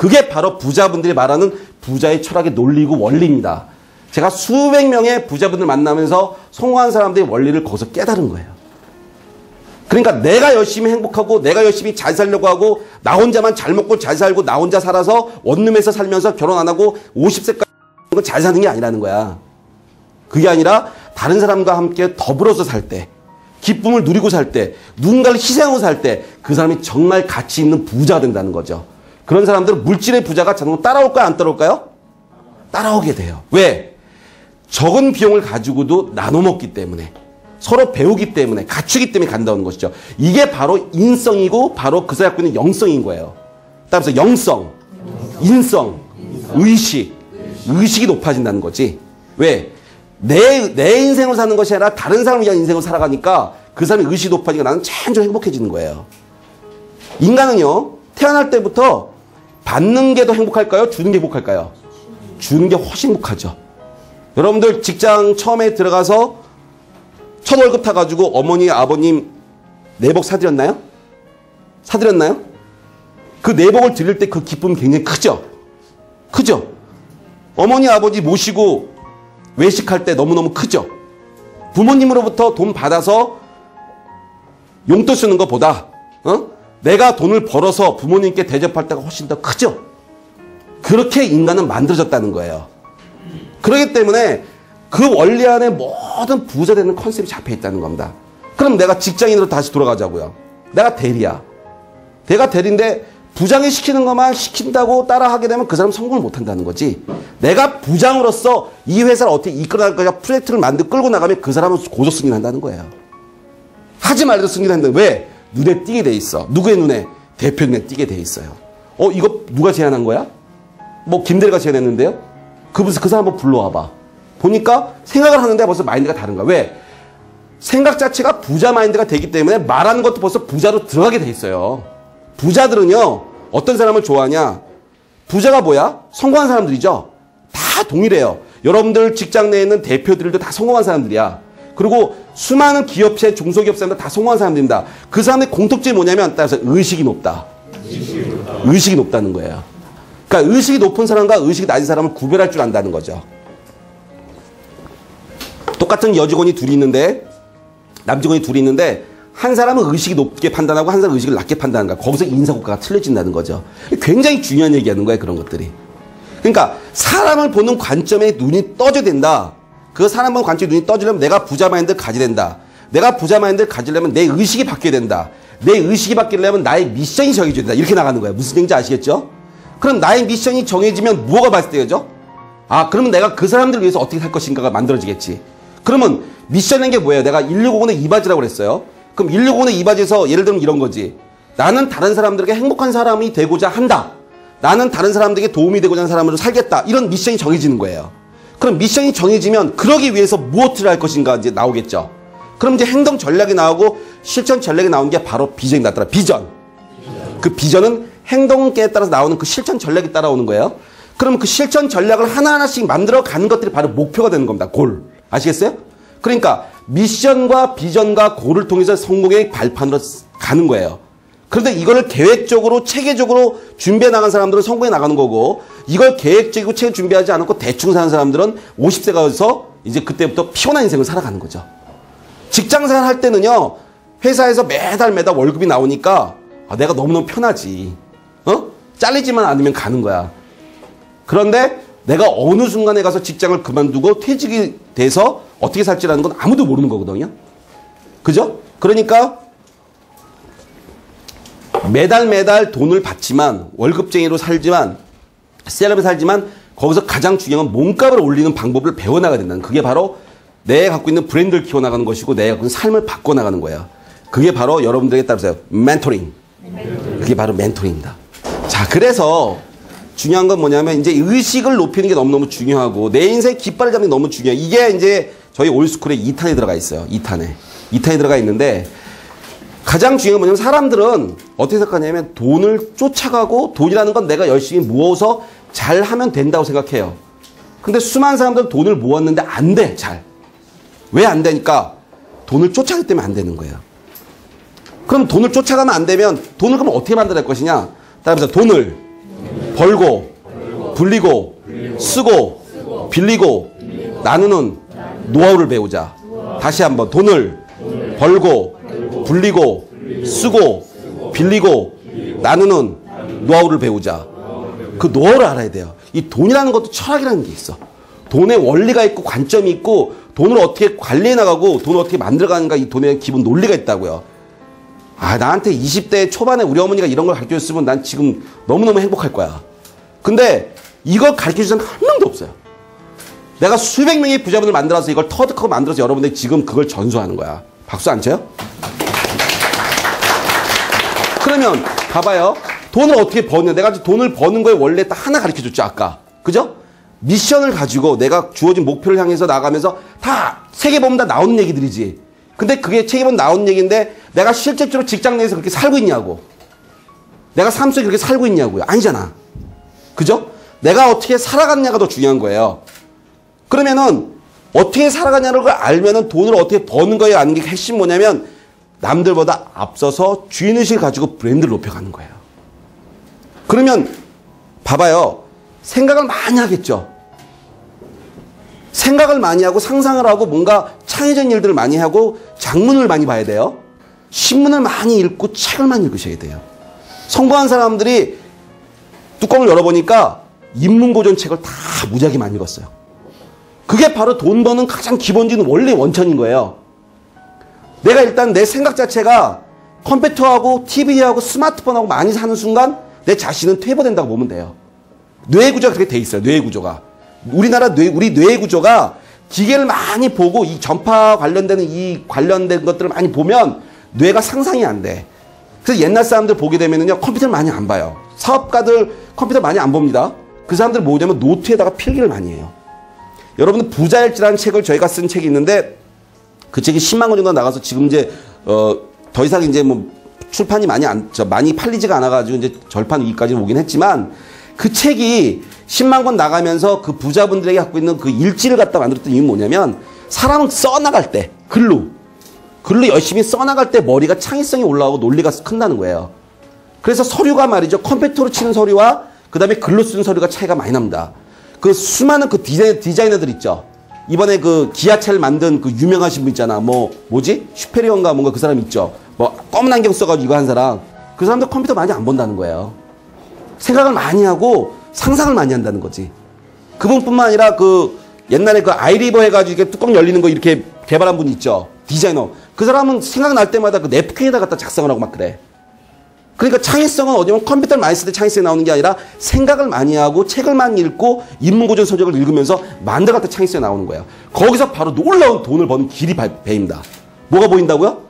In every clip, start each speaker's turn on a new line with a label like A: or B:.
A: 그게 바로 부자분들이 말하는 부자의 철학의 논리고 원리입니다. 제가 수백 명의 부자분들 만나면서 성공한 사람들의 원리를 거기서 깨달은 거예요. 그러니까 내가 열심히 행복하고 내가 열심히 잘 살려고 하고 나 혼자만 잘 먹고 잘 살고 나 혼자 살아서 원룸에서 살면서 결혼 안 하고 50세까지 잘 사는 게 아니라는 거야. 그게 아니라 다른 사람과 함께 더불어서 살 때, 기쁨을 누리고 살 때, 누군가를 희생하고 살 때 그 사람이 정말 가치 있는 부자가 된다는 거죠. 그런 사람들은 물질의 부자가 자동으로 따라올까요? 안 따라올까요? 따라오게 돼요. 왜? 적은 비용을 가지고도 나눠 먹기 때문에, 서로 배우기 때문에, 갖추기 때문에 간다는 것이죠. 이게 바로 인성이고 바로 그 사람이 갖고 있는 영성인 거예요. 따라서 영성, 인성, 의식이 높아진다는 거지. 왜? 내 인생을 사는 것이 아니라 다른 사람을 위한 인생을 살아가니까 그 사람의 의식이 높아지니까 나는 참 행복해지는 거예요. 인간은요, 태어날 때부터 받는 게 더 행복할까요? 주는 게 행복할까요? 주는 게 훨씬 행복하죠. 여러분들 직장 처음에 들어가서 첫 월급 타가지고 어머니, 아버님 내복 사드렸나요? 사드렸나요? 그 내복을 드릴 때 그 기쁨이 굉장히 크죠? 크죠? 어머니, 아버지 모시고 외식할 때 너무너무 크죠? 부모님으로부터 돈 받아서 용돈 쓰는 것보다 내가 돈을 벌어서 부모님께 대접할 때가 훨씬 더 크죠? 그렇게 인간은 만들어졌다는 거예요. 그렇기 때문에 그 원리 안에 모든 부자 되는 컨셉이 잡혀 있다는 겁니다. 그럼 내가 직장인으로 다시 돌아가자고요. 내가 대리야. 내가 대리인데 부장이 시키는 것만 시킨다고 따라하게 되면 그 사람 성공을 못한다는 거지. 내가 부장으로서 이 회사를 어떻게 이끌어나갈 거냐 프로젝트를 끌고 나가면 그 사람은 고속 승진한다는 거예요. 하지 말아도 승진한다. 왜? 눈에 띄게 돼 있어. 누구의 눈에? 대표 눈에 띄게 돼 있어요. 이거 누가 제안한 거야? 뭐 김대리가 제안했는데요? 그 사람 한번 불러와봐. 보니까 생각을 하는데 벌써 마인드가 다른 거야. 왜? 생각 자체가 부자 마인드가 되기 때문에 말하는 것도 벌써 부자로 들어가게 돼 있어요. 부자들은요, 어떤 사람을 좋아하냐? 부자가 뭐야? 성공한 사람들이죠. 다 동일해요. 여러분들 직장 내에 있는 대표들도 다 성공한 사람들이야. 그리고 수많은 기업체, 중소기업 사람들 다 성공한 사람들입니다. 그 사람의 공통점이 뭐냐면 따라서 의식이 높다. 의식이 높다는 거예요. 그러니까 의식이 높은 사람과 의식이 낮은 사람을 구별할 줄 안다는 거죠. 똑같은 여직원이 둘이 있는데, 남직원이 둘이 있는데 한 사람은 의식이 높게 판단하고 한 사람은 의식을 낮게 판단하는 거야. 거기서 인사고가가 틀려진다는 거죠. 굉장히 중요한 얘기하는 거예요. 그런 것들이. 그러니까 사람을 보는 관점에 눈이 떠져야 된다. 그 사람 보는 관점에 눈이 떠지려면 내가 부자 마인드를 가져야 된다. 내가 부자 마인드를 가지려면 내 의식이 바뀌어야 된다. 내 의식이 바뀌려면 나의 미션이 정해져야 된다. 이렇게 나가는 거예요. 무슨 얘기인지 아시겠죠? 그럼 나의 미션이 정해지면 뭐가 발생되죠? 그러면 내가 그 사람들을 위해서 어떻게 살 것인가가 만들어지겠지. 그러면 미션인 게 뭐예요? 내가 1650의 이바지라고 그랬어요. 그럼 1650의 이바지에서 예를 들면 이런 거지. 나는 다른 사람들에게 행복한 사람이 되고자 한다. 나는 다른 사람들에게 도움이 되고자 하는 사람으로 살겠다. 이런 미션이 정해지는 거예요. 그럼 미션이 정해지면 그러기 위해서 무엇을 할 것인가 이제 나오겠죠. 그럼 이제 행동 전략이 나오고 실천 전략이 나오는 게 바로 비전이 나타나. 비전. 그 비전은 행동에 따라서 나오는 그 실천 전략이 따라오는 거예요. 그럼 그 실천 전략을 하나하나씩 만들어 가는 것들이 바로 목표가 되는 겁니다. 골. 아시겠어요? 그러니까 미션과 비전과 골을 통해서 성공의 발판으로 가는 거예요. 그런데 이거를 계획적으로 체계적으로 준비해 나간 사람들은 성공해 나가는 거고, 이걸 계획적이고 체계 준비하지 않고 대충 사는 사람들은 50세가 돼서 이제 그때부터 피곤한 인생을 살아가는 거죠. 직장생활 할 때는요, 회사에서 매달 월급이 나오니까 내가 너무너무 편하지. 잘리지만 않으면 가는 거야. 그런데 내가 어느 순간에 가서 직장을 그만두고 퇴직이 돼서 어떻게 살지라는 건 아무도 모르는 거거든요. 그죠? 그러니까 매달 돈을 받지만, 월급쟁이로 살지만, 셀럽에 살지만, 거기서 가장 중요한 건 몸값을 올리는 방법을 배워나가야 된다는, 그게 바로 내가 갖고 있는 브랜드를 키워나가는 것이고 내가 갖고 있는 삶을 바꿔나가는 거예요. 그게 바로 여러분들에게 따르세요. 멘토링. 그게 바로 멘토링입니다. 자, 그래서 중요한 건 뭐냐면 이제 의식을 높이는 게 너무너무 중요하고 내 인생의 깃발을 잡는 게 너무 중요해요. 이게 이제 저희 올스쿨의 2탄에 들어가 있어요. 2탄에 들어가 있는데, 가장 중요한 건 뭐냐면 사람들은 어떻게 생각하냐면 돈을 쫓아가고 돈이라는 건 내가 열심히 모아서 잘 하면 된다고 생각해요. 근데 수많은 사람들은 돈을 모았는데 안 돼, 잘. 왜 안 되니까? 돈을 쫓아가기 때문에 안 되는 거예요. 그럼 돈을 쫓아가면 안 되면 돈을 그럼 어떻게 만들어낼 것이냐? 따라서 돈을 벌고, 불리고, 쓰고, 빌리고, 나누는 노하우를 배우자. 다시 한번 돈을 벌고, 불리고, 쓰고, 빌리고, 나누는 노하우를 배우자. 그 노하우를 알아야 돼요. 이 돈이라는 것도 철학이라는 게 있어. 돈의 원리가 있고 관점이 있고 돈을 어떻게 관리해 나가고 돈을 어떻게 만들어가는가 이 돈의 기본 논리가 있다고요. 아, 나한테 20대 초반에 우리 어머니가 이런 걸 가르쳐줬으면 난 지금 너무너무 행복할 거야. 근데 이걸 가르쳐준 사람 한 명도 없어요. 내가 수백 명의 부자분을 만들어서 이걸 터득하고 만들어서 여러분들이 지금 그걸 전수하는 거야. 박수 안 쳐요? 그러면 봐봐요. 돈을 어떻게 버냐. 내가 돈을 버는 거에 원래 딱 하나 가르쳐줬죠. 아까. 그죠? 미션을 가지고 내가 주어진 목표를 향해서 나가면서 다 책에 보면 다 나오는 얘기들이지. 근데 그게 책에 보면 나오는 얘기인데 내가 실질적으로 직장 내에서 그렇게 살고 있냐고. 내가 삶 속에 그렇게 살고 있냐고요. 아니잖아. 그죠? 내가 어떻게 살아갔냐가 더 중요한 거예요. 그러면은 어떻게 살아가냐는 걸 알면은 돈을 어떻게 버는 거에 아는 게 핵심 뭐냐면 남들보다 앞서서 주인의식을 가지고 브랜드를 높여가는 거예요. 그러면 봐봐요. 생각을 많이 하겠죠. 생각을 많이 하고 상상을 하고 뭔가 창의적인 일들을 많이 하고 장문을 많이 봐야 돼요. 신문을 많이 읽고 책을 많이 읽으셔야 돼요. 성공한 사람들이 뚜껑을 열어보니까 인문고전 책을 다 무지하게 많이 읽었어요. 그게 바로 돈 버는 가장 기본적인 원래 원천인 거예요. 내가 일단 내 생각 자체가 컴퓨터하고 TV하고 스마트폰하고 많이 사는 순간 내 자신은 퇴보된다고 보면 돼요. 뇌 구조가 그렇게 돼 있어요. 뇌 구조가. 우리나라 우리 뇌 구조가 기계를 많이 보고 이 전파 관련되는 이 관련된 것들을 많이 보면 뇌가 상상이 안 돼. 그래서 옛날 사람들 보게 되면은요 컴퓨터를 많이 안 봐요. 사업가들 컴퓨터 많이 안 봅니다. 그 사람들 뭐냐면 노트에다가 필기를 많이 해요. 여러분 부자일지라는 책을 저희가 쓴 책이 있는데 그 책이 10만 권 정도 나가서 지금 이제 더 이상 이제 뭐 출판이 많이 팔리지가 않아가지고 이제 절판 위기까지 오긴 했지만 그 책이 10만 권 나가면서 그 부자분들에게 갖고 있는 그 일지를 갖다 만들었던 이유는 뭐냐면 사람은 써나갈 때 글로 열심히 써나갈 때 머리가 창의성이 올라오고 논리가 큰다는 거예요. 그래서 서류가 말이죠. 컴퓨터로 치는 서류와 그 다음에 글로 쓰는 서류가 차이가 많이 납니다. 그 수많은 그 디자이너들 있죠. 이번에 그 기아차를 만든 그 유명하신 분 있잖아. 뭐지? 슈페리온가 뭔가 그 사람 있죠. 뭐 검은 안경 써가지고 이거 한 사람. 그 사람도 컴퓨터 많이 안 본다는 거예요. 생각을 많이 하고 상상을 많이 한다는 거지. 그분뿐만 아니라 그 옛날에 그 아이리버 해가지고 이렇게 뚜껑 열리는 거 이렇게 개발한 분 있죠. 디자이너. 그 사람은 생각날 때마다 그 냅킨에다 갖다 작성을 하고 막 그래. 그러니까 창의성은 어디면 컴퓨터를 많이 쓸 때 창의성이 나오는 게 아니라 생각을 많이 하고 책을 많이 읽고 인문고전 서적을 읽으면서 만들어갈 때 창의성이 나오는 거예요. 거기서 바로 놀라운 돈을 버는 길이 배입니다. 뭐가 보인다고요?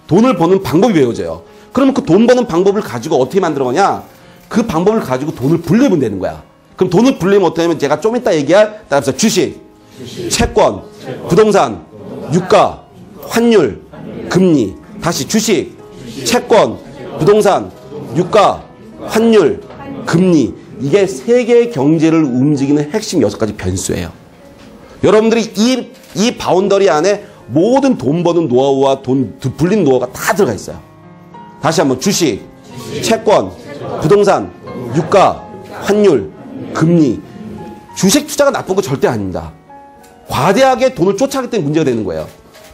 A: 돈을 버는 방법이 배워져요. 그러면 그 돈 버는 방법을 가지고 어떻게 만들어가냐? 그 방법을 가지고 돈을 불리면 되는 거야. 그럼 돈을 불리면 어떻게 하면 제가 좀 이따 얘기할 따라서 주식, 채권, 부동산, 유가, 환율, 금리. 다시 주식, 채권, 부동산, 유가, 환율, 금리. 이게 세계 경제를 움직이는 핵심 6가지 변수예요. 여러분들이 이 바운더리 안에 모든 돈 버는 노하우와 돈 불리는 노하우가 다 들어가 있어요. 다시 한번 주식, 채권, 부동산, 유가, 환율, 금리. 주식 투자가 나쁜 거 절대 아닙니다. 과대하게 돈을 쫓아가기 때문에 문제가 되는 거예요.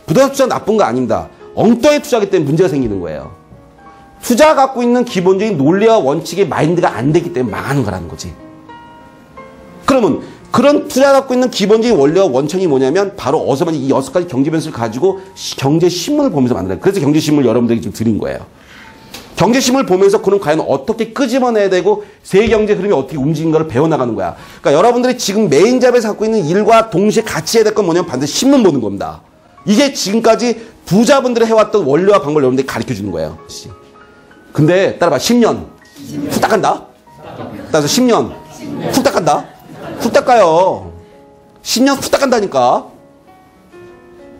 A: 부동산 투자 나쁜 거 아닙니다. 엉뚱하게 투자하기 때문에 문제가 생기는 거예요. 투자가 갖고 있는 기본적인 논리와 원칙의 마인드가 안 되기 때문에 망하는 거라는 거지. 그러면 그런 투자가 갖고 있는 기본적인 원리와 원천이 뭐냐면 바로 어서 만약 이 6가지 경제 변수를 가지고 경제신문을 보면서 만들어요. 그래서 경제신문을 여러분들에게 좀 드린 거예요. 경제신문을 보면서 그럼 과연 어떻게 끄집어내야 되고 세계경제 흐름이 어떻게 움직이는가를 배워나가는 거야. 그러니까 여러분들이 지금 메인 잡에서 갖고 있는 일과 동시에 같이 해야 될 건 뭐냐면 반드시 신문 보는 겁니다. 이게 지금까지 부자분들이 해왔던 원리와 방법을 여러분들이 가르쳐주는 거예요. 근데 따라봐. 10년 후딱 간다. 따라서 10년 후딱 간다. 후딱 가요. 10년 후딱 간다니까.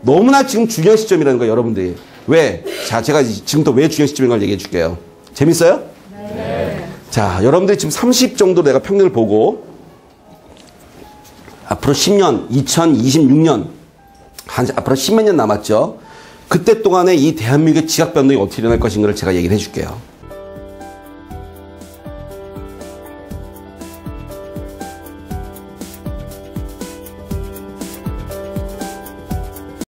A: 너무나 지금 중요한 시점이라는 거예요. 여러분들이. 왜? 자, 제가 지금부터 왜 중요한 시점인 걸 얘기해 줄게요. 재밌어요? 네. 자, 여러분들이 지금 30 정도 내가 평균을 보고 앞으로 10년, 2026년 앞으로 10몇 년 남았죠. 그때 동안에 이 대한민국의 지각 변동이 어떻게 일어날 것인가를 제가 얘기를 해줄게요.